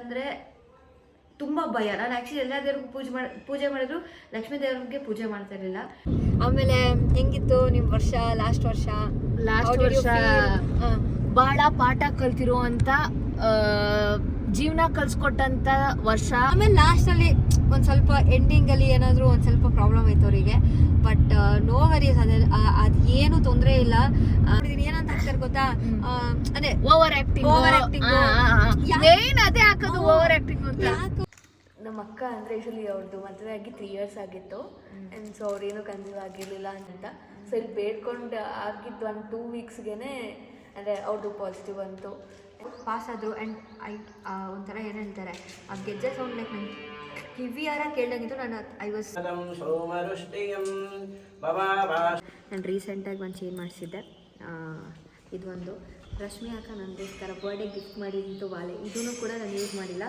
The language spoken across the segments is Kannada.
ಅಂದರೆ ತುಂಬ ಭಯ. ನಾನು ಆ್ಯಕ್ಚುಲಿ ಎಲ್ಲ ದೇವ್ರಿಗೂ ಪೂಜೆ ಮಾಡಿದ್ರು ಲಕ್ಷ್ಮೀ ದೇವ್ರಿಗೆ ಪೂಜೆ ಮಾಡ್ತಾ ಇರಲಿಲ್ಲ. ಆಮೇಲೆ ಹೆಂಗಿತ್ತು ನಿಮ್ಮ ವರ್ಷ? ಲಾಸ್ಟ್ ವರ್ಷ ಬಹಳ ಪಾಠ ಕಲ್ತಿರೋ ಅಂತ ಜೀವನ ಕಲ್ಸ್ಕೊಟ್ಟಂತ ವರ್ಷ. ಆಮೇಲೆ ಲಾಸ್ಟ್ ಅಲ್ಲಿ ಒಂದ್ ಸ್ವಲ್ಪ ಎಂಡಿಂಗ್ ಅಲ್ಲಿ ಏನಾದ್ರು ಒಂದ್ ಸ್ವಲ್ಪ ಪ್ರಾಬ್ಲಮ್ ಆಯ್ತು ಅವರಿಗೆ. ಬಟ್ ನೋ ವರೀಸ್, ಅದ್ ಏನು ತೊಂದರೆ ಇಲ್ಲ. ಏನಂತ ಹಾಕ್ತಾರೆ ಗೊತ್ತಾ, ಅದೇ ಓವರ್ ಆಕ್ಟಿಂಗ್ ಅದೇ ಹಾಕೋದು, ಓವರ್ ಆಕ್ಟಿಂಗ್ ಅಂತ. ನಮ್ಮ ಅಕ್ಕ ಅಂದರೆ ಯೂಶಲಿ ಅವ್ರದ್ದು ಮದುವೆ ಆಗಿ 3 years ಆಗಿತ್ತು. ಆ್ಯಂಡ್ ಸೊ ಅವ್ರೇನು ಕನ್ಸೀವ್ ಆಗಿರಲಿಲ್ಲ ಅಂತ. ಸೊ ಇಲ್ಲಿ ಬೇಡ್ಕೊಂಡು ಆಗಿದ್ದು 2 weeksಗೆ ಅಂದರೆ ಅವ್ರದ್ದು ಪಾಸಿಟಿವ್ ಅಂತು, ಪಾಸ್ ಆದರು. ಆ್ಯಂಡ್ ಒಂಥರ ಏನು ಹೇಳ್ತಾರೆ, ಆ ಗೆಜ್ಜೆ ಸೌಂಡ್ ಲೈಕ್ ನಂಗೆ ಕಿವಿಯಾರ ಕೇಳ್ದಂಗಿತ್ತು. ನಾನು ರೀಸೆಂಟಾಗಿ ಒಂದು ಚೇಂಜ್ ಮಾಡಿಸಿದ್ದೆ. ಇದೊಂದು ರಶ್ಮಿ ಅಕ್ಕ ನನಗೋಸ್ಕರ ಬರ್ಡೇ ಗಿಫ್ಟ್ ಮಾಡಿದ್ದು ವಾಲೆ. ಇದನ್ನು ಕೂಡ ನಾನು ಯೂಸ್ ಮಾಡಿಲ್ಲ.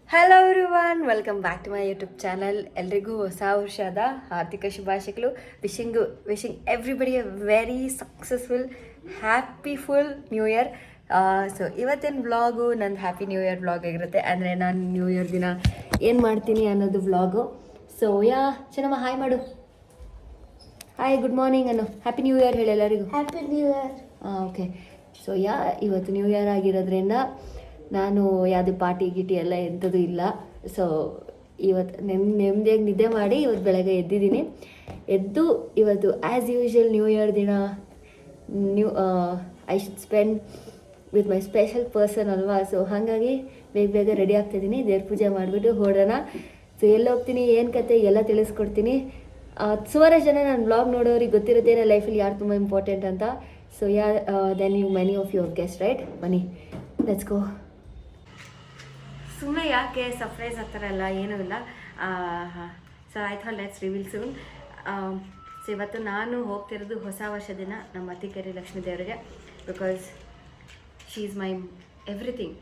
Hello everyone, welcome back to my YouTube channel. ಎಲ್ರಿಗೂ ಹೊಸ ವರ್ಷದ ಆರ್ಥಿಕ ಶುಭಾಶಯಗಳು. Wishing everybody a very successful happyful new year. So ಇವತ್ತಿನ ವ್ಲಾಗು ನಂದು ಹ್ಯಾಪಿ ನ್ಯೂ ಇಯರ್ ವ್ಲಾಗ್ ಆಗಿರುತ್ತೆ. ಅಂದರೆ ನಾನು ನ್ಯೂ ಇಯರ್ ದಿನ ಏನು ಮಾಡ್ತೀನಿ ಅನ್ನೋದು ವ್ಲಾಗು. ಸೊ ಚೆನ್ನಮ್ಮ ಹಾಯ್ ಮಾಡು. ಹಾಯ್, ಗುಡ್ ಮಾರ್ನಿಂಗ್ ಅನ್ನು. ಹ್ಯಾಪಿ ನ್ಯೂ ಇಯರ್ ಹೇಳಿ ಎಲ್ಲರಿಗೂ. Happy new year. Okay. So ಇವತ್ತು ನ್ಯೂ ಇಯರ್ ಆಗಿರೋದ್ರಿಂದ ನಾನು ಯಾವುದೇ ಪಾರ್ಟಿ ಗೀಟಿ ಎಲ್ಲ ಎಂಥದ್ದು ಇಲ್ಲ. ಸೊ ಇವತ್ತು ನೆಮ್ಮದಿಯಾಗಿ ನಿದ್ದೆ ಮಾಡಿ ಇವತ್ತು ಬೆಳಗ್ಗೆ ಎದ್ದಿದ್ದೀನಿ. ಎದ್ದು ಇವತ್ತು ಆ್ಯಸ್ ಯೂಶ್ವಲ್ ನ್ಯೂ ಇಯರ್ ದಿನ I should spend with my special person ಅಲ್ವಾ. ಸೊ ಹಾಗಾಗಿ ಬೇಗ ರೆಡಿ ಆಗ್ತಾಯಿದ್ದೀನಿ. ದೇವ್ರ ಪೂಜೆ ಮಾಡಿಬಿಟ್ಟು ಹೊರಡೋಣ. ಸೊ ಎಲ್ಲಿ ಹೋಗ್ತೀನಿ, ಏನು ಕತೆ ಎಲ್ಲ ತಿಳಿಸ್ಕೊಡ್ತೀನಿ. ಸುಮಾರು ಜನ ನಾನು ವ್ಲಾಗ್ ನೋಡೋರಿಗೆ ಗೊತ್ತಿರುತ್ತೆ ನನ್ನ ಲೈಫಲ್ಲಿ ಯಾರು ತುಂಬ ಇಂಪಾರ್ಟೆಂಟ್ ಅಂತ. So then many of you have guessed right. ಬನ್ನಿ, ಲೆಟ್ಸ್ ಗೋ. ಸುಮ್ಮನೆ ಯಾಕೆ ಸರ್ಪ್ರೈಸ್ ಆ ಥರ ಎಲ್ಲ ಏನೂ ಇಲ್ಲ. So I thought let's reveal soon. ಸೊ ಇವತ್ತು ನಾನು ಹೋಗ್ತಿರೋದು ಹೊಸ ವರ್ಷ ದಿನ ನಮ್ಮ ಮತ್ತಿಕೆರೆ ಲಕ್ಷ್ಮೀ ದೇವರಿಗೆ. Because she is my everything.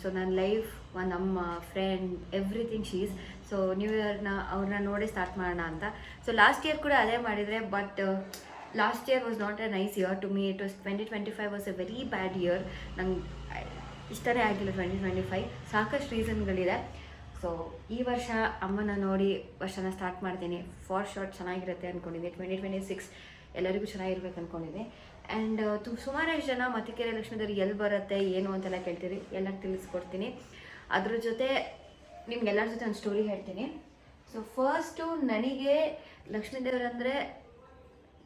So ನನ್ನ ಲೈಫ್, ನಮ್ಮ friend, everything she is. So new ಇಯರ್ನ ಅವ್ರನ್ನ ನೋಡಿ ಸ್ಟಾರ್ಟ್ ಮಾಡೋಣ ಅಂತ. ಸೊ ಲಾಸ್ಟ್ ಇಯರ್ ಕೂಡ ಅದೇ ಮಾಡಿದರೆ, but last year was not a nice year to me. It was 2025 was a very bad year. ನಂಗೆ ಇಷ್ಟನೇ ಆಗಿಲ್ಲ 2025. ಸಾಕಷ್ಟು ರೀಸನ್ಗಳಿದೆ. ಸೊ ಈ ವರ್ಷ ಅಮ್ಮನ ನೋಡಿ ವರ್ಷನ ಸ್ಟಾರ್ಟ್ ಮಾಡ್ತೀನಿ. ಫಾರ್ ಶಾರ್ಟ್ ಚೆನ್ನಾಗಿರುತ್ತೆ ಅಂದ್ಕೊಂಡಿದ್ದೆ. 2026 ಎಲ್ಲರಿಗೂ ಚೆನ್ನಾಗಿರ್ಬೇಕು ಅಂದ್ಕೊಂಡಿದ್ದೆ. ಆ್ಯಂಡ್ ಸುಮಾರಷ್ಟು ಜನ ಮತ್ತಿಕೆರೆ ಲಕ್ಷ್ಮೀದೇವ್ರಿಗೆ ಎಲ್ಲಿ ಬರುತ್ತೆ ಏನು ಅಂತೆಲ್ಲ ಕೇಳ್ತೀರಿ. ಎಲ್ಲ ತಿಳಿಸ್ಕೊಡ್ತೀನಿ. ಅದ್ರ ಜೊತೆ ನಿಮ್ಗೆಲ್ಲರ ಜೊತೆ ಒಂದು ಸ್ಟೋರಿ ಹೇಳ್ತೀನಿ. ಸೊ ಫಸ್ಟು ನನಗೆ ಲಕ್ಷ್ಮೀ ದೇವರಂದರೆ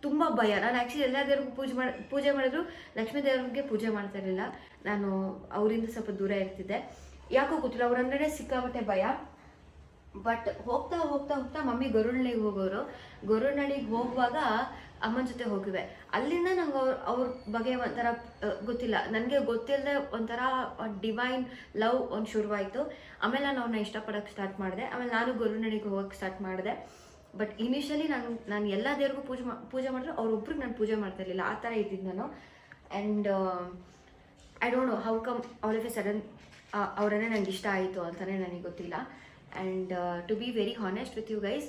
ತುಂಬ ಭಯ. ನಾನು ಆ್ಯಕ್ಚುಲಿ ಎಲ್ಲ ದೇವ್ರಿಗೂ ಪೂಜೆ ಮಾಡಿದ್ರು ಲಕ್ಷ್ಮೀ ದೇವ್ರಿಗೆ ಪೂಜೆ ಮಾಡ್ತಾ ಇರಲಿಲ್ಲ. ನಾನು ಅವರಿಂದ ಸ್ವಲ್ಪ ದೂರ ಇರ್ತಿದ್ದೆ. ಯಾಕೋ ಗೊತ್ತಿಲ್ಲ, ಅವರಂದ್ರೆ ಸಿಕ್ಕಾಪಟ್ಟೆ ಭಯ. ಬಟ್ ಹೋಗ್ತಾ ಹೋಗ್ತಾ ಹೋಗ್ತಾ ಮಮ್ಮಿ ಗೊರುಳ್ಳಿಗೆ ಹೋಗೋರು. ಗೊರುಳ್ಳಿಗೆ ಹೋಗುವಾಗ ಅಮ್ಮನ ಜೊತೆ ಹೋಗಿವೆ. ಅಲ್ಲಿಂದ ನಂಗೆ ಅವ್ರ ಬಗ್ಗೆ ಒಂಥರ ಗೊತ್ತಿಲ್ಲ, ನನಗೆ ಗೊತ್ತಿಲ್ಲದೆ ಒಂಥರ ಡಿವೈನ್ ಲವ್ ಒಂದು ಶುರುವಾಯಿತು. ಆಮೇಲೆ ನಾನು ಅವ್ರನ್ನ ಇಷ್ಟಪಡೋಕ್ಕೆ ಸ್ಟಾರ್ಟ್ ಮಾಡಿದೆ. ಆಮೇಲೆ ನಾನು ಗೊರುಳ್ಳಿಗೆ ಹೋಗೋಕ್ಕೆ ಸ್ಟಾರ್ಟ್ ಮಾಡಿದೆ. ಬಟ್ ಇನಿಷಿಯಲಿ ನಾನು ಎಲ್ಲ ದೇವ್ರಿಗೂ ಪೂಜೆ ಮಾಡಿದ್ರು ಅವ್ರೊಬ್ರಿಗೆ ನಾನು ಪೂಜೆ ಮಾಡ್ತಾ ಇರಲಿಲ್ಲ. ಆ ಥರ ಇದ್ದಿದ್ದು ನಾನು. And I don't know how come all of a sudden ಅವರನ್ನೇ ನನಗೆ ಇಷ್ಟ ಆಯಿತು ಅಂತಲೇ ನನಗೆ ಗೊತ್ತಿಲ್ಲ. And to be very honest with you guys,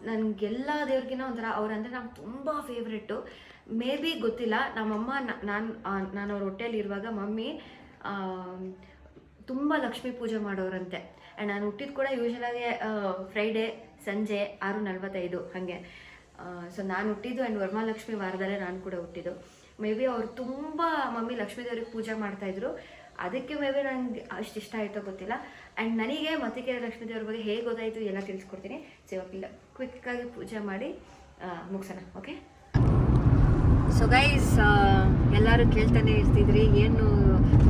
ನನಗೆಲ್ಲ ದೇವ್ರಿಗಿನ ಒಂಥರ ಅವರಂದರೆ ನಂಗೆ ತುಂಬ ಫೇವ್ರೆಟ್ಟು. ಮೇ ಬಿ ಗೊತ್ತಿಲ್ಲ, ನಮ್ಮಮ್ಮ ನಾನು ಅವ್ರ ಹೊಟ್ಟೆಯಲ್ಲಿ ಇರುವಾಗ ಮಮ್ಮಿ ತುಂಬ ಲಕ್ಷ್ಮೀ ಪೂಜೆ ಮಾಡೋರಂತೆ. ಆ್ಯಂಡ್ ನಾನು ಹುಟ್ಟಿದ್ದು ಕೂಡ ಯೂಶ್ವಲಾಗಿ ಫ್ರೈಡೇ ಸಂಜೆ 6:45 ಹಾಗೆ. ಸೊ ನಾನು ಹುಟ್ಟಿದ್ದು ಆ್ಯಂಡ್ ವರಮಹಾಲಕ್ಷ್ಮಿ ವಾರದಲ್ಲೇ ನಾನು ಕೂಡ ಹುಟ್ಟಿದ್ದು. ಮೇ ಬಿ ಅವ್ರು ತುಂಬ ಮಮ್ಮಿ ಲಕ್ಷ್ಮೀ ದೇವ್ರಿಗೆ ಪೂಜೆ ಮಾಡ್ತಾಯಿದ್ರು. ಅದಕ್ಕೆ ಮೇ ಬಿ ನನಗೆ ಅಷ್ಟು ಇಷ್ಟ ಆಯಿತೋ ಗೊತ್ತಿಲ್ಲ. ಆ್ಯಂಡ್ ನನಗೆ ಮತ್ತಿಕೆರೆ ಲಕ್ಷ್ಮೀ ದೇವ್ರ ಬಗ್ಗೆ ಹೇಗೆ ಗೊತ್ತಾಯಿತು ಎಲ್ಲ ತಿಳಿಸ್ಕೊಡ್ತೀನಿ. ಸೊ ಇವಾಗ ಕ್ವಿಕ್ಕಾಗಿ ಪೂಜೆ ಮಾಡಿ ಮುಗಿಸೋಣ. ಓಕೆ. ಸೊ ಗೈಸ್, ಎಲ್ಲರೂ ಕೇಳ್ತಾನೆ ಇರ್ತಿದ್ರಿ ಏನು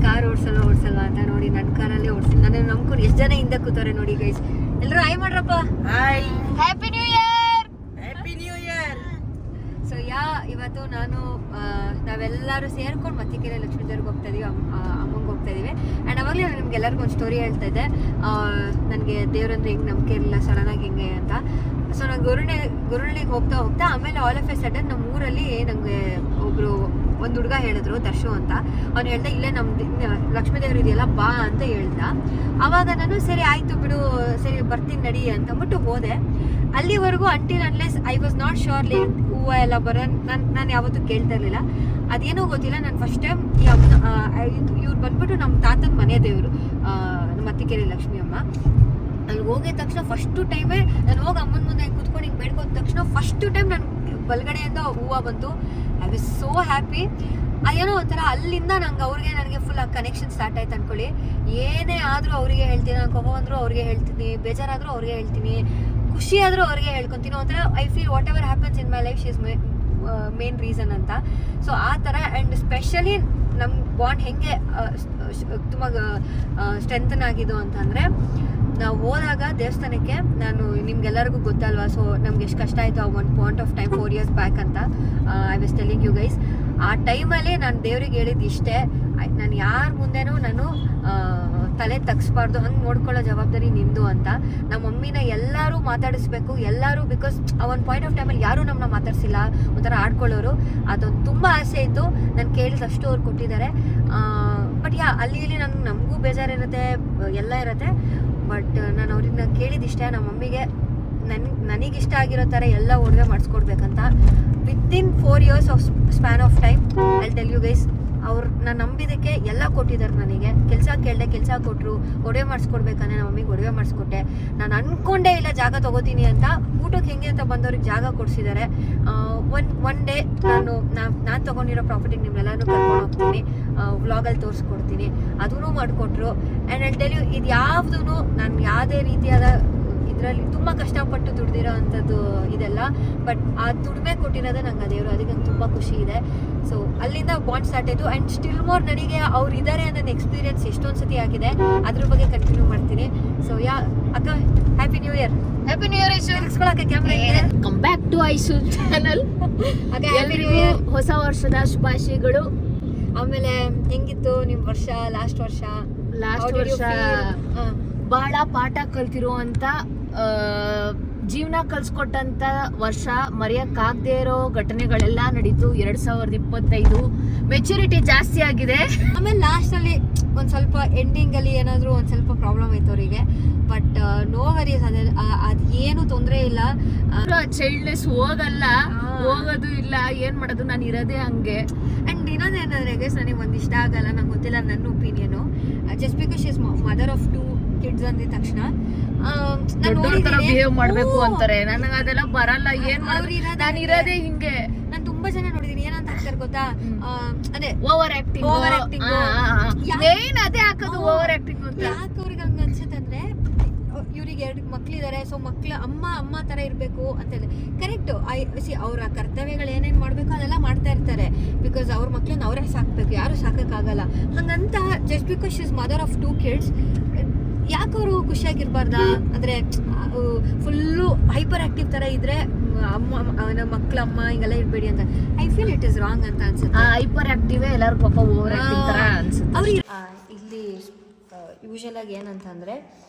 ಕಾರ್ ಓಡಿಸಲ್ವಾ ಅಂತ. ನೋಡಿ ನನ್ನ ಕಾರಲ್ಲಿ ಓಡಿಸ್ತೀನಿ. ನಾನು ನಂಬ್ಕೊಂಡು ಎಷ್ಟು ಜನ ಹಿಂದೆ ಕೂತಾರೆ ನೋಡಿ ಗೈಸ್. ಎಲ್ಲರೂ ಹಾಯ್ ಮಾಡ್ರಪ್ಪ. Hi, happy new year. Happy new year. So ಇವತ್ತು ನಾವೆಲ್ಲರೂ ಸೇರ್ಕೊಂಡು ಮತ್ತಿಕೆರೆ ಲಕ್ಷ್ಮೀ ದೇವ್ರಿಗೆ ಹೋಗ್ತಾ ಇದೀವಿ, ಅಮ್ಮಂಗೆ ಹೋಗ್ತಾ ಇದೀವಿ. ಆ್ಯಂಡ್ ಅವಾಗಲೇ ನಾನು ನಿಮ್ಗೆಲ್ಲರಿಗೂ ಒಂದು ಸ್ಟೋರಿ ಹೇಳ್ತಾ ಇದ್ದೆ. ನನಗೆ ದೇವ್ರಂದ್ರೆ ಹಿಂಗೆ ನಂಬಿಕೆ ಇರಲಿಲ್ಲ, ಸಡನ್ನಾಗಿ ಹಿಂಗೆ ಅಂತ. ಸೊ ನಾನು ಗುರುಳಿಗೆ ಹೋಗ್ತಾ ಆಮೇಲೆ ಆಲ್ ಆಫ್ ಎ ಸಡನ್ ನಮ್ಮ ಊರಲ್ಲಿ ನನಗೆ ಒಂದು ಹುಡುಗ ಹೇಳಿದ್ರು, ದರ್ಶು ಅಂತ. ಅವ್ನು ಹೇಳ್ದ ಇಲ್ಲೇ ನಮ್ಮ ಲಕ್ಷ್ಮೀ ದೇವ್ರು ಇದೆಯಲ್ಲ ಬಾ ಅಂತ ಹೇಳ್ದ. ಆವಾಗ ನಾನು ಸರಿ ಆಯಿತು ಬಿಡು, ಸರಿ ಬರ್ತೀನಿ ನಡಿ ಅಂತಂದ್ಬಿಟ್ಟು ಹೋದೆ. ಅಲ್ಲಿವರೆಗೂ until unless I was not sure ಹೂವು ಎಲ್ಲ ನಾನು ಯಾವತ್ತೂ ಕೇಳ್ತಾ ಇರಲಿಲ್ಲ. ಅದೇನೋ ಗೊತ್ತಿಲ್ಲ, ನಾನು ಫಸ್ಟ್ ಟೈಮ್ ಇವ್ರು ಬಂದ್ಬಿಟ್ಟು ನಮ್ಮ ತಾತನ ಮನೆ ದೇವರು, ನಮ್ಮ ಅತ್ತಿಕೆರೆ ಲಕ್ಷ್ಮಿ ಅಮ್ಮ. ಅಲ್ಲಿ ಹೋಗಿದ ತಕ್ಷಣ ಫಸ್ಟು ಟೈಮೇ ನಾನು ಹೋಗಿ ಅಮ್ಮನ ಮುಂದೆ ಕೂತ್ಕೊಂಡು ಹಿಂಗೆ ಬೇಡ್ಕೊಂಡ ತಕ್ಷಣ ಫಸ್ಟ್ ಟೈಮ್ ನಾನು ಬಲಗಡೆಯಿಂದ ಹೂವು ಬಂತು. I was so happy. ಅದೇನೋ ಒಂಥರ ಅಲ್ಲಿಂದ ನನಗೆ ಫುಲ್ ಆ ಕನೆಕ್ಷನ್ ಸ್ಟಾರ್ಟ್ ಆಯ್ತು ಅನ್ಕೊಳ್ಳಿ. ಏನೇ ಆದರೂ ಅವರಿಗೆ ಹೇಳ್ತೀನಿ, ನಾನು ಕೋಪ ಬಂದರೂ ಅವ್ರಿಗೆ ಹೇಳ್ತೀನಿ, ಬೇಜಾರಾದರೂ ಅವ್ರಿಗೆ ಹೇಳ್ತೀನಿ, ಖುಷಿ ಆದರೂ ಅವ್ರಿಗೆ ಹೇಳ್ಕೊತೀನಿ. ಒಂಥರ I feel what ever happens in my life she is main reason ಅಂತ. ಸೊ ಆ ಥರ. ಆ್ಯಂಡ್ ಸ್ಪೆಷಲಿ ನಮ್ಮ ಬಾಂಡ್ ಹೆಂಗೆ ತುಂಬ ಸ್ಟ್ರೆಂಥನ್ ಆಗಿದ್ದು ಅಂತಂದರೆ, ನಾವು ಹೋದಾಗ ದೇವಸ್ಥಾನಕ್ಕೆ, ನಾನು ನಿಮ್ಗೆಲ್ಲರಿಗೂ ಗೊತ್ತಲ್ವಾ, ಸೊ ನಮ್ಗೆ ಎಷ್ಟು ಕಷ್ಟ ಆಯಿತು ಆ ಒಂದು point of time 4 years back ಅಂತ. I was telling you guys. ಆ ಟೈಮಲ್ಲಿ ನಾನು ದೇವ್ರಿಗೆ ಹೇಳಿದ್ದು ಇಷ್ಟೇ, ನಾನು ಯಾರ ಮುಂದೆನೂ ನಾನು ತಲೆ ತಗ್ಸ್ಬಾರ್ದು, ಹಂಗೆ ನೋಡ್ಕೊಳ್ಳೋ ಜವಾಬ್ದಾರಿ ನಿಂದು ಅಂತ. ನಮ್ಮ ಮಮ್ಮಿನ ಎಲ್ಲರೂ ಮಾತಾಡಿಸ್ಬೇಕು, ಎಲ್ಲರೂ. ಬಿಕಾಸ್ ಆ ಒಂದು ಪಾಯಿಂಟ್ ಆಫ್ ಟೈಮಲ್ಲಿ ಯಾರೂ ನಮ್ಮನ್ನ ಮಾತಾಡ್ಸಿಲ್ಲ, ಒಂಥರ ಆಡ್ಕೊಳ್ಳೋರು. ಅದೊಂದು ತುಂಬ ಆಸೆ ಇತ್ತು, ನಾನು ಕೇಳಿದಷ್ಟು ಅವ್ರು ಕೊಟ್ಟಿದ್ದಾರೆ. ಬಟ್ ಅಲ್ಲಿ ಇಲ್ಲಿ ನಮಗೂ ಬೇಜಾರಿರುತ್ತೆ, ಎಲ್ಲ ಇರುತ್ತೆ. ಬಟ್ ನಾನು ಅವ್ರಿಗೆ ಕೇಳಿದಿಷ್ಟೇ, ನಮ್ಮ ಮಮ್ಮಿಗೆ ನನಗಿಷ್ಟ ಆಗಿರೋ ಥರ ಎಲ್ಲ ಒಡವೆ ಮಾಡಿಸ್ಕೊಡ್ಬೇಕಂತ. Within 4 years of span of time I tell you guys, ಅವ್ರು ನಾನು ನಂಬಿದ್ದಕ್ಕೆ ಎಲ್ಲ ಕೊಟ್ಟಿದ್ದಾರೆ. ನನಗೆ ಕೆಲಸ ಕೇಳಿದೆ, ಕೆಲಸ ಕೊಟ್ಟರು. ಒಡವೆ ಮಾಡಿಸ್ಕೊಡ್ಬೇಕಂದ್ರೆ ನಮ್ಮ ಮಮ್ಮಿಗೆ ಒಡವೆ ಮಾಡಿಸ್ಕೊಟ್ಟೆ. ನಾನು ಅಂದ್ಕೊಂಡೇ ಇಲ್ಲ ಜಾಗ ತೊಗೋತೀನಿ ಅಂತ. ಊಟಕ್ಕೆ ಹೆಂಗೆ ಅಂತ ಬಂದವ್ರಿಗೆ ಜಾಗ ಕೊಡಿಸಿದ್ದಾರೆ. ಒನ್ ಡೇ ನಾನು ತೊಗೊಂಡಿರೋ ಪ್ರಾಪರ್ಟಿಗೆ ನಿಮ್ಮೆಲ್ಲನೂ ಕರ್ಕೊಂಡು ಹೋಗ್ತೀನಿ, ವ್ಲಾಗಲ್ಲಿ ತೋರಿಸ್ಕೊಡ್ತೀನಿ. ಅದೂ ಮಾಡಿಕೊಟ್ರು. ಆ್ಯಂಡ್ ಐ ಟೆಲ್ ಯು, ಇದು ಯಾವುದೂ ನಾನು ಯಾವುದೇ ರೀತಿಯಾದ ಇದರಲ್ಲಿ ತುಂಬ ಕಷ್ಟಪಟ್ಟು ದುಡ್ದಿರೋ ಅಂಥದ್ದು ಇದೆಲ್ಲ. ಬಟ್ ಆ ದುಡಿಮೆ ಕೊಟ್ಟಿರೋದೇ ನಂಗೆ ಆ ದೇವರು, ಅದಕ್ಕೆ ನಂಗೆ ತುಂಬ ಖುಷಿ ಇದೆ. ಸೊ ಅಲ್ಲಿಂದ ಬಾಂಡ್ ಸ್ಟಾರ್ಟ್ ಆಯಿತು. ಆ್ಯಂಡ್ ಸ್ಟಿಲ್ ಮೋರ್ ನನಗೆ ಅವ್ರು ಇದ್ದಾರೆ ಅನ್ನೋ ಎಕ್ಸ್ಪೀರಿಯನ್ಸ್ ಎಷ್ಟೊಂದು ಸತಿ ಆಗಿದೆ, ಅದ್ರ ಬಗ್ಗೆ ಕಂಟಿನ್ಯೂ ಮಾಡ್ತೀನಿ. ಸೊ ಅಕ್ಕ, happy new year. Happy new year Aishu. ತಿರ್ಗಿಸ್ಕೊಳಕ್ಕೆ ಕ್ಯಾಮ್ರಾ ಇದೆ. Come back to Aishu channel. ಅಕ್ಕ, ಹ್ಯಾಪಿ ನ್ಯೂ ಇಯರ್. ಹೊಸ ವರ್ಷದ ಶುಭಾಶಯಗಳು. ಆಮೇಲೆ ಹೆಂಗಿತ್ತು ನಿಮ್ಮ ವರ್ಷ, ಲಾಸ್ಟ್ ವರ್ಷ? ಬಹಳ ಪಾಠ ಕಲ್ತಿರುವಂತ, ಜೀವನ ಕಲ್ಸ್ಕೊಟ್ಟಂತ ವರ್ಷ. ಮರೆಯಕ್ಕಾಗದೇ ಇರೋ ಘಟನೆಗಳೆಲ್ಲ ನಡೀತು. 2025 ಮೆಚುರಿಟಿ ಜಾಸ್ತಿ ಆಗಿದೆ. ಆಮೇಲೆ ಲಾಸ್ಟಲ್ಲಿ ಒಂದು ಸ್ವಲ್ಪ ಎಂಡಿಂಗಲ್ಲಿ ಏನಾದರೂ ಒಂದು ಸ್ವಲ್ಪ ಪ್ರಾಬ್ಲಮ್ ಆಯ್ತು ಅವರಿಗೆ. ಬಟ್ ನೋ ವರೀಸ್, ಅದು ಏನು ತೊಂದರೆ ಇಲ್ಲ. ಚೈಲ್ಡ್ನೆಸ್ ಹೋಗೋದು ಇಲ್ಲ, ಏನ್ ಮಾಡೋದು, ನಾನು ಇರೋದೇ ಹಂಗೆ. ಆ್ಯಂಡ್ ಇನ್ನೊಂದೇನಂದ್ರೆ ಗೈಸ್, ನನಗೆ ಒಂದು ಇಷ್ಟ ಆಗಲ್ಲ, ನಂಗೆ ಗೊತ್ತಿಲ್ಲ, ನನ್ನ opinion. Just because she is mother of 2 kids ಅಂದಿದ ತಕ್ಷಣ ಬಿಹೇವ್ ಮಾಡ್ಬೇಕು ಅಂತಾರೆ. ನನಗೆ ಅದೆಲ್ಲ ಬರಲ್ಲ. ಏನ್ ನಾನು ಇರೋದೇ ಹಿಂಗೆ. ನಾನು ತುಂಬಾ ಜನ ನೋಡಿದೀನಿ, ಏನಂತ ಹಾಕ್ತಾರೆ ಗೊತ್ತಾ, ಅದೇ ಓವರ್ ಆಕ್ಟಿಂಗ್. ಮೇನ್ ಅದೇ ಹಾಕೋದು, ಓವರ್ ಆಕ್ಟಿಂಗ್ ಅಂತ. ಯಾಕೆ ಅವ್ರಿಗೆ ಹಂಗ ಅನ್ಸುತ್ತೆ ಅಂದ್ರೆ, ಇವ್ರಿಗೆ 2 ಮಕ್ಳಿದ್ದಾರೆ, ಸೊ ಮಕ್ಳು ಅಮ್ಮ ತರ ಇರಬೇಕು ಅಂತ ಹೇಳಿ. ಕರೆಕ್ಟು. ಅವರ ಕರ್ತವ್ಯಗಳು ಏನೇನು ಮಾಡಬೇಕು ಅದೆಲ್ಲ ಮಾಡ್ತಾ ಇರ್ತಾರೆ. ಬಿಕಾಸ್ ಅವ್ರ ಮಕ್ಳನ್ನ ಅವರೇ ಸಾಕ್ಬೇಕು, ಯಾರು ಸಾಕೋಕ್ಕಾಗಲ್ಲ. ಹಂಗಂತ just because she is mother of 2 kids, ಯಾಕೆ ಅವರು ಖುಷಿಯಾಗಿರ್ಬಾರ್ದಾ? ಅಂದರೆ ಫುಲ್ಲು ಹೈಪರ್ ಆಕ್ಟಿವ್ ಥರ ಇದ್ರೆ ನಮ್ಮ ಮಕ್ಳ ಅಮ್ಮ ಹಿಂಗೆಲ್ಲ ಇರಬೇಡಿ ಅಂತ. I feel it is wrong ಅಂತ ಅನ್ಸುತ್ತೆ. ಹೈಪರ್ ಆಕ್ಟಿವೇ ಎಲ್ಲರೂ ಪಾಪ ಓವರ್ ಆಕ್ಟಿವ್ ಥರ ಅನ್ಸುತ್ತೆ. ಅವ್ರಿಗೆ ಇಲ್ಲಿ ಯೂಶಲಾಗಿ ಏನಂತಂದರೆ,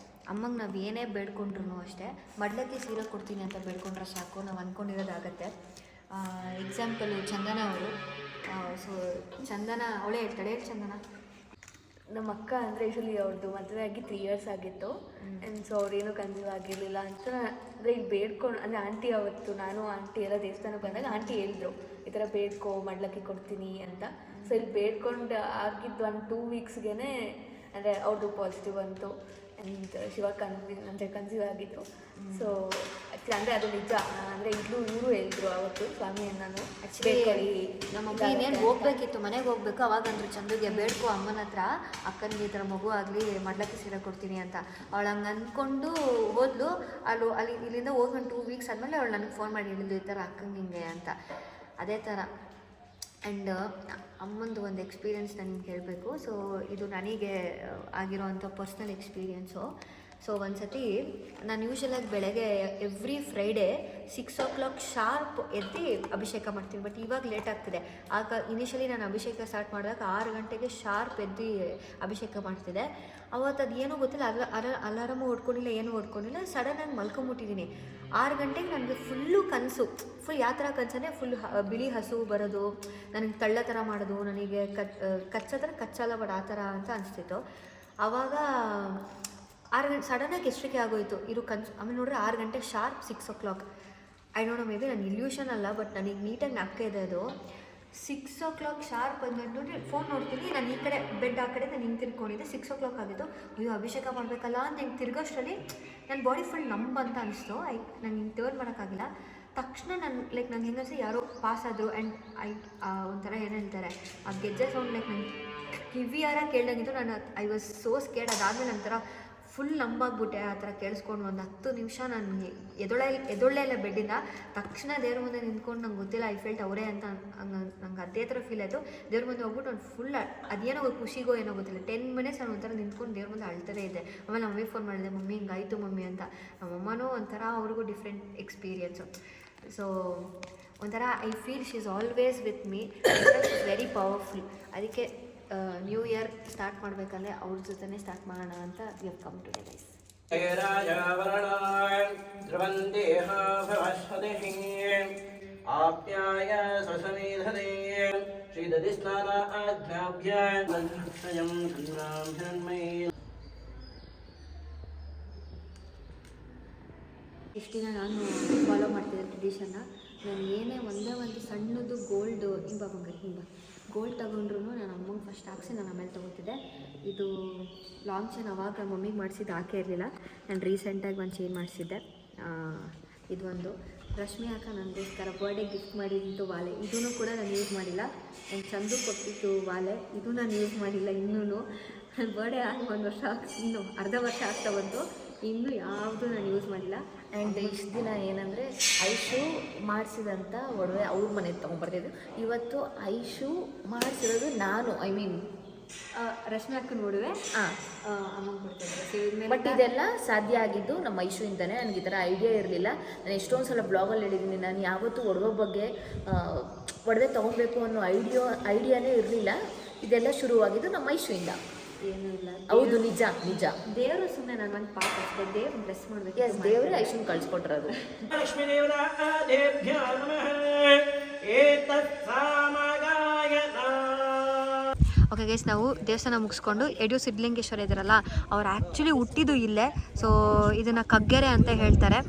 ಅಮ್ಮಂಗೆ ನಾವು ಏನೇ ಬೇಡ್ಕೊಂಡ್ರು ಅಷ್ಟೇ, ಮಡ್ಲಕ್ಕಿ ಸೀರೆ ಕೊಡ್ತೀನಿ ಅಂತ ಬೇಡ್ಕೊಂಡ್ರೆ ಸಾಕು, ನಾವು ಅಂದ್ಕೊಂಡಿರೋದಾಗತ್ತೆ. ಎಕ್ಸಾಂಪಲು ಚಂದನ ಅವರು. ಸೊ ಚಂದನ ಅವಳೇ ಹೇಳ್ತಾಳೆ. ಹೇಳಿ ಚಂದನ. ನಮ್ಮ ಅಕ್ಕ ಅಂದರೆ ಯೂಶಲಿ ಅವ್ರದ್ದು ಮದುವೆ ಆಗಿ 3 years ಆಗಿತ್ತು. ಆ್ಯಂಡ್ ಸೊ ಅವ್ರೇನು ಕನ್ಸೀವ್ ಆಗಿರಲಿಲ್ಲ ಅಂತ. ಅಂದರೆ ಇಲ್ಲಿ ಬೇಡ್ಕೊಂಡು, ಅಂದರೆ ಆಂಟಿ ಅವತ್ತು ನಾನು ಆಂಟಿ ಎಲ್ಲ ದೇವಸ್ಥಾನಕ್ಕೆ ಬಂದಾಗ ಆಂಟಿ ಹೇಳಿದ್ರು, ಈ ಥರ ಬೇಡ್ಕೊ, ಮಡ್ಲಕ್ಕಿ ಕೊಡ್ತೀನಿ ಅಂತ. ಸೊ ಇಲ್ಲಿ ಬೇಡ್ಕೊಂಡು ಆಗಿದ್ದು 2 weeksಗೆ ಅಂದರೆ ಅವ್ರದ್ದು ಪಾಸಿಟಿವ್ ಬಂತು. ಆ್ಯಂಡ್ ಶಿವ ಕನ್ಸೀವ್ ಆಗಿತ್ತು. ಸೊ ಆ್ಯಕ್ಚುಲಿ ಅಂದರೆ ಅದು ನಿಜ. ಅಂದರೆ ಇವರು ಹೇಳಿದ್ರು ಅವತ್ತು ಸ್ವಾಮಿಯನ್ನು ಬೇಡ್ಕೊಳ್ಳಿ. ನಮ್ಮ ಮಮ್ಮಿ ಇನ್ನೇನು ಹೋಗ್ಬೇಕಿತ್ತು, ಮನೆಗೆ ಹೋಗ್ಬೇಕು. ಅವಾಗಂದ್ರು ಚಂದುಗೆ ಬೇಡ್ಕೊ ಅಮ್ಮನ ಹತ್ರ, ಅಕ್ಕನಿಗೆ ಈ ಥರ ಮಗು ಆಗಲಿ ಮಡ್ಲಕ್ಕಿ ಸೀರೆ ಕೊಡ್ತೀನಿ ಅಂತ. ಅವಳು ಹಂಗೆ ಅಂದ್ಕೊಂಡು ಹೋದ್ಲು. ಅಲ್ಲಿ ಇಲ್ಲಿಂದ ಹೋಗಿ ಒಂದು 2 weeks ಆದಮೇಲೆ ಅವಳು ನನಗೆ ಫೋನ್ ಮಾಡಿ ಹೇಳಿದ್ಲು, ಈ ಥರ ಅಕ್ಕಂಗೆ ಹಿಂಗೆ ಅಂತ. ಅದೇ ಥರ. ಆ್ಯಂಡ್ ಅಮ್ಮಂದು ಒಂದು ಎಕ್ಸ್ಪೀರಿಯೆನ್ಸ್ ನನಗೆ ಹೇಳಬೇಕು. ಸೊ ಇದು ನನಗೆ ಆಗಿರೋವಂಥ ಪರ್ಸ್ನಲ್ ಎಕ್ಸ್ಪೀರಿಯೆನ್ಸು. ಸೊ ಒಂದು ಸತಿ ನಾನು ಯೂಶಲಾಗಿ ಬೆಳಗ್ಗೆ ಎವ್ರಿ ಫ್ರೈಡೇ 6 o'clock ಶಾರ್ಪ್ ಎದ್ದು ಅಭಿಷೇಕ ಮಾಡ್ತೀನಿ. ಬಟ್ ಇವಾಗ ಲೇಟ್ ಆಗ್ತಿದೆ. ಆಗ ಇನಿಷಿಯಲಿ ನಾನು ಅಭಿಷೇಕ ಸ್ಟಾರ್ಟ್ ಮಾಡಿದಾಗ 6 ಗಂಟೆಗೆ ಶಾರ್ಪ್ ಎದ್ದು ಅಭಿಷೇಕ ಮಾಡ್ತಿದ್ದೆ. ಅವತ್ತು ಅದು ಏನೂ ಗೊತ್ತಿಲ್ಲ, ಅಲಾರಾಮು ಹೊಡ್ಕೊಂಡಿಲ್ಲ, ಏನೂ ಹೊಡ್ಕೊಂಡಿಲ್ಲ. ಸಡನ್ನಾಗಿ ಮಲ್ಕೊಂಬಿಟ್ಟಿದ್ದೀನಿ. 6 ಗಂಟೆಗೆ ನನಗೆ ಫುಲ್ಲು ಕನಸು. ಫುಲ್ ಯಾವ ಥರ ಕನಸಂದರೆ, ಫುಲ್ ಬಿಳಿ ಹಸು ಬರೋದು, ನನಗೆ ತಳ್ಳ ಥರ ಮಾಡೋದು, ನನಗೆ ಕಚ್ಚೋದ್ರೆ ಕಚ್ಚಲ್ಲ, ಬಟ್ ಆ ಥರ ಅಂತ ಅನಿಸ್ತಿತ್ತು. ಆವಾಗ 6 ಗಂಟೆ ಸಡನ್ನಾಗಿ ಎಷ್ಟಕ್ಕೆ ಆಗೋಯಿತು ಇರು ಕನ್ಸು. ಆಮೇಲೆ ನೋಡ್ರೆ 6 ಗಂಟೆ sharp 6 o'clock. I don't no, may be ನನ್ನ ಇಲ್ಯೂಷನ್ ಅಲ್ಲ, ಬಟ್ ನನಗೆ ನೀಟಾಗಿ ನಾಪ್ಕ ಇದೆ ಅದು. 6 o'clock ಶಾರ್ಪ್ ಬಂದ್ಬಿಟ್ಟು ನೋಡಿ ಫೋನ್ ನೋಡ್ತೀನಿ, ನಾನು ಈ ಕಡೆ ಬೆಡ್ ಆ ಕಡೆ ನಾನು ಹಿಂಗೆ ತಿರ್ಕೊಂಡಿದ್ದೆ. 6 o'clock ಆಗಿತ್ತು. ಅಯ್ಯೋ ಅಭಿಷೇಕ ಮಾಡಬೇಕಲ್ಲ ಅಂತ ಹಿಂಗೆ ತಿರ್ಗೋಷ್ಟರಲ್ಲಿ ನನ್ನ ಬಾಡಿ ಫುಲ್ ನಂಬ್ ಅಂತ ಅನಿಸ್ತು. ನಾನು ಹಿಂಗೆ ಟರ್ನ್ ಮಾಡೋಕ್ಕಾಗಿಲ್ಲ. ತಕ್ಷಣ ನಾನು ಲೈಕ್ ನಂಗೆ ಹೆಂಗನ್ಸಿ ಯಾರೋ ಪಾಸ್ ಆದರು ಆ್ಯಂಡ್ ಒಂಥರ ಏನು ಹೇಳ್ತಾರೆ ಆ ಗೆಜ್ಜೆ ಸೌಂಡ್ ಲೈಕ್ ನಂಗೆ ಕಿವಿಯಾರ ಕೇಳ್ದಂಗಿತ್ತು. ನಾನು ಐ ವಾಸ್ ಸೋ ಸ್ಕೇರ್ಡ್. ಅದಾದಮೇಲೆ ನಂತರ ಫುಲ್ ನಂಬಾಗ್ಬಿಟ್ಟೆ. ಆ ಥರ ಕೇಳಿಸ್ಕೊಂಡು ಒಂದು 10 ನಿಮಿಷ ನನಗೆ ಎದೊಳ್ಳೆ ಇಲ್ಲ ಬೆಡ್ಡಿಂದ. ತಕ್ಷಣ ದೇವ್ರ ಮುಂದೆ ನಿಂತ್ಕೊಂಡು ನಂಗೆ ಗೊತ್ತಿಲ್ಲ ಐ ಫೆಲ್ಟ್ ಅವರೇ ಅಂತ ನಂಗೆ ಅದೇ ಥರ ಫೀಲ್ ಆಯಿತು. ದೇವ್ರ ಮುಂದೆ ಹೋಗ್ಬಿಟ್ಟು ಒಂದು ಫುಲ್ ಅದೇನೋ ಖುಷಿಗೋ ಏನೋ ಗೊತ್ತಿಲ್ಲ 10 minutes ನಾನು ಒಂಥರ ನಿಂತ್ಕೊಂಡು ದೇವ್ರ ಮುಂದೆ ಅಳ್ತಾನೆ ಇದ್ದೆ. ಆಮೇಲೆ ನಮಗೆ ಫೋನ್ ಮಾಡಿದೆ, ಮಮ್ಮಿ ಹಿಂಗಾಯಿತು ಮಮ್ಮಿ ಅಂತ. ನಮ್ಮಮ್ಮನೂ ಒಂಥರ ಅವ್ರಿಗೂ ಡಿಫ್ರೆಂಟ್ ಎಕ್ಸ್ಪೀರಿಯನ್ಸು. ಸೊ ಒಂಥರ I feel she is always with me. Is very powerful. ಅದಕ್ಕೆ ನ್ಯೂ ಇಯರ್ ಸ್ಟಾರ್ಟ್ ಮಾಡಬೇಕಂದ್ರೆ ಅವ್ರ ಜೊತೆನೇ ಸ್ಟಾರ್ಟ್ ಮಾಡೋಣ ಅಂತ we have come today guys. ಆಪ್ಯಾಯ ಸ್ವಸಮೇಧನೆ ಶ್ರೀದಧಿ ಸ್ನಾನ ಆಜ್ಞಾಭ್ಯಾಂ ಇಷ್ಟು ದಿನ ನಾನು ಫಾಲೋ ಮಾಡ್ತಿದ್ದೆ ಟ್ರೆಡಿಷನ್ನ. ನಾನು ಏನೇ ಒಂದೇ ಒಂದು ಸಣ್ಣದು ಗೋಲ್ಡು ಹಿಂಗೆ ಗೋಲ್ಡ್ ತೊಗೊಂಡ್ರು ನಾನು ಅಮ್ಮಂಗೆ ಫಸ್ಟ್ ಹಾಕ್ಸಿ ನಾನು ಆಮೇಲೆ ತೊಗೋತಿದ್ದೆ. ಇದು ಲಾಂಗ್ ಚೈನ್ ಅವಾಗ ಮಮ್ಮಿಗೆ ಮಾಡಿಸಿದ್ದು ಹಾಕೇ ಇರಲಿಲ್ಲ. ನಾನು ರೀಸೆಂಟಾಗಿ ಒಂದು ಚೈನ್ ಮಾಡಿಸಿದ್ದೆ. ಇದೊಂದು ರಶ್ಮಿ ಅಕ್ಕ ನನಗೋಸ್ಕರ ಬರ್ಡೇ ಗಿಫ್ಟ್ ಮಾಡಿದ್ದು ವಾಲೆ. ಇದೂ ಕೂಡ ನಾನು ಯೂಸ್ ಮಾಡಿಲ್ಲ. ನನ್ನ ಚಂದು ಕೊಟ್ಟಿದ್ದು ವಾಲೆ, ಇದು ನಾನು ಯೂಸ್ ಮಾಡಿಲ್ಲ ಇನ್ನೂ. ನನ್ನ ಬರ್ಡೇ ಆಗಿ 1 ವರ್ಷ ಇನ್ನು ಅರ್ಧ ವರ್ಷ ಆಗ್ತಾ ಬಂತು, ಇನ್ನೂ ಯಾವುದು ನಾನು ಯೂಸ್ ಮಾಡಿಲ್ಲ. ಆ್ಯಂಡ್ ಇಷ್ಟು ದಿನ ಏನಂದರೆ ಐಶು ಮಾಡಿಸಿದಂಥ ಒಡವೆ ಅವ್ರ ಮನೆಗೆ ತೊಗೊಂಬರ್ತಿದ್ದು. ಇವತ್ತು ಐಶು ಮಾಡಿಸಿರೋದು ನಾನು ಐ ಮೀನ್ ರಶ್ಮಿ ಅಕ್ಕನ ಒಡವೆ ಅಮ್ಮಂಗೆ ಕೊಡ್ತಿದ್ದೆ. ಬಟ್ ಇದೆಲ್ಲ ಸಾಧ್ಯ ಆಗಿದ್ದು ನಮ್ಮ ಐಶುವಿಂದನೇ. ನನಗೆ ಈ ಥರ ಐಡಿಯಾ ಇರಲಿಲ್ಲ. ನಾನು ಎಷ್ಟೊಂದು ಸಲ ಬ್ಲಾಗಲ್ಲಿ ಹೇಳಿದ್ದೀನಿ, ನಾನು ಯಾವತ್ತೂ ಒಡವೆ ಬಗ್ಗೆ ಒಡವೆ ತೊಗೊಬೇಕು ಅನ್ನೋ ಐಡಿಯಾನೇ ಇರಲಿಲ್ಲ. ಇದೆಲ್ಲ ಶುರುವಾಗಿದ್ದು ನಮ್ಮ ಐಶುವಿಂದ. ಏನೂ ಇಲ್ಲ. ಹೌದು, ನಿಜ ನಿಜ. ದೇವರು ಸುಮ್ಮನೆ ನಾನು ಒಂದು ಪಾಪ ಅಷ್ಟೇ. ದೇವ್ರು ಬ್ಲೆಸ್ ಮಾಡಬೇಕು. ಎಸ್, ದೇವರೇ ಐಶುನ್ ಕಳಿಸ್ಕೊಟ್ರದು. ಲಕ್ಷ್ಮೀದೇವತಾಭ್ಯೋ ನಮಃ. ಏತತ್ ಸಾಮಗಾಯನ. ಓಕೆ ಗೈಸ್, ನಾವು ದೇವಸ್ಥಾನ ಮುಗಿಸ್ಕೊಂಡು ಯಡಿಯೂರು ಸಿದ್ಧಲಿಂಗೇಶ್ವರ ಇದ್ದಾರಲ್ಲ, ಅವ್ರು ಆ್ಯಕ್ಚುಲಿ ಹುಟ್ಟಿದ್ದು ಇಲ್ಲೇ. ಸೊ ಇದನ್ನು ಕಗ್ಗೆರೆ ಅಂತ ಹೇಳ್ತಾರೆ.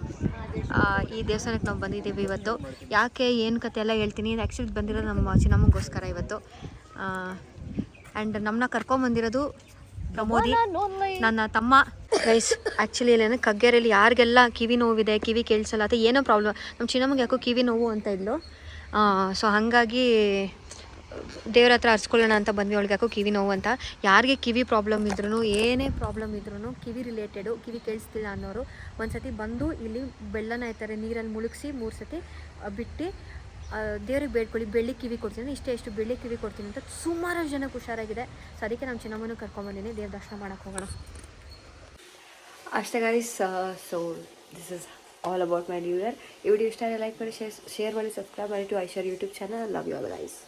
ಈ ದೇವಸ್ಥಾನಕ್ಕೆ ನಾವು ಬಂದಿದ್ದೀವಿ ಇವತ್ತು. ಯಾಕೆ ಏನು ಕತೆ ಎಲ್ಲ ಹೇಳ್ತೀನಿ. ಇದು ಆ್ಯಕ್ಚುಲಿ ಬಂದಿರೋದು ನಮ್ಮ ಚಿನ್ನಮ್ಮಗೋಸ್ಕರ ಇವತ್ತು. ಆ್ಯಂಡ್ ನಮ್ಮನ್ನ ಕರ್ಕೊಂಬಂದಿರೋದು ಪ್ರಮೋದಿ, ನನ್ನ ತಮ್ಮ. ಗೈಸ್ ಆ್ಯಕ್ಚುಲಿ ಇಲ್ಲೇನು ಕಗ್ಗೆರೆಯಲ್ಲಿ ಯಾರಿಗೆಲ್ಲ ಕಿವಿ ನೋವಿದೆ, ಕಿವಿ ಕೇಳಿಸಲ್ಲ ಅಥವಾ ಏನೋ ಪ್ರಾಬ್ಲಮ್, ನಮ್ಮ ಚಿನ್ನಮ್ಮಗೆ ಯಾಕೋ ಕಿವಿ ನೋವು ಅಂತ ಇದ್ಲು. ಸೊ ಹಾಗಾಗಿ ದೇವ್ರ ಹತ್ರ ಹರ್ಸ್ಕೊಳ್ಳೋಣ ಅಂತ ಬಂದ್ವಿ. ಅವಳಿಗೆ ಯಾಕೋ ಕಿವಿ ನೋವು ಅಂತ. ಯಾರಿಗೆ ಕಿವಿ ಪ್ರಾಬ್ಲಮ್ ಇದ್ರೂ, ಏನೇ ಪ್ರಾಬ್ಲಮ್ ಇದ್ರೂ, ಕಿವಿ ರಿಲೇಟೆಡು, ಕಿವಿ ಕೇಳಿಸ್ತಿಲ್ಲ ಅನ್ನೋರು ಒಂದು ಸತಿ ಬಂದು ಇಲ್ಲಿ ಬೆಳ್ಳನ ಇರ್ತಾರೆ ನೀರಲ್ಲಿ ಮುಳುಗಿಸಿ 3 ಸತಿ ಬಿಟ್ಟು ದೇವ್ರಿಗೆ ಬೇಡ್ಕೊಳ್ಳಿ, ಬೆಳ್ಳಿ ಕಿವಿ ಕೊಡ್ತೀನಿ, ಎಷ್ಟು ಬೆಳ್ಳಿ ಕಿವಿ ಕೊಡ್ತೀನಿ ಅಂತ ಸುಮಾರು ಜನಕ್ಕೆ ಹುಷಾರಾಗಿದೆ. ಸೊ ಅದಕ್ಕೆ ನಮ್ಮ ಚಿನ್ನಮ್ಮನೂ ಕರ್ಕೊಂಬಂದಿನಿ, ದೇವ್ರ ದರ್ಶನ ಮಾಡೋಕ್ಕೆ ಹೋಗೋಣ ಅಷ್ಟೇ guys. So this is all about my new year. ಈ ವಿಡಿಯೋ ಇಷ್ಟ ಲೈಕ್ ಮಾಡಿ, ಶೇರ್ ಮಾಡಿ, ಸಬ್ಸ್ಕ್ರೈಬ್ ಮಾಡಿ to Aishwar YouTube channel. Love you all guys.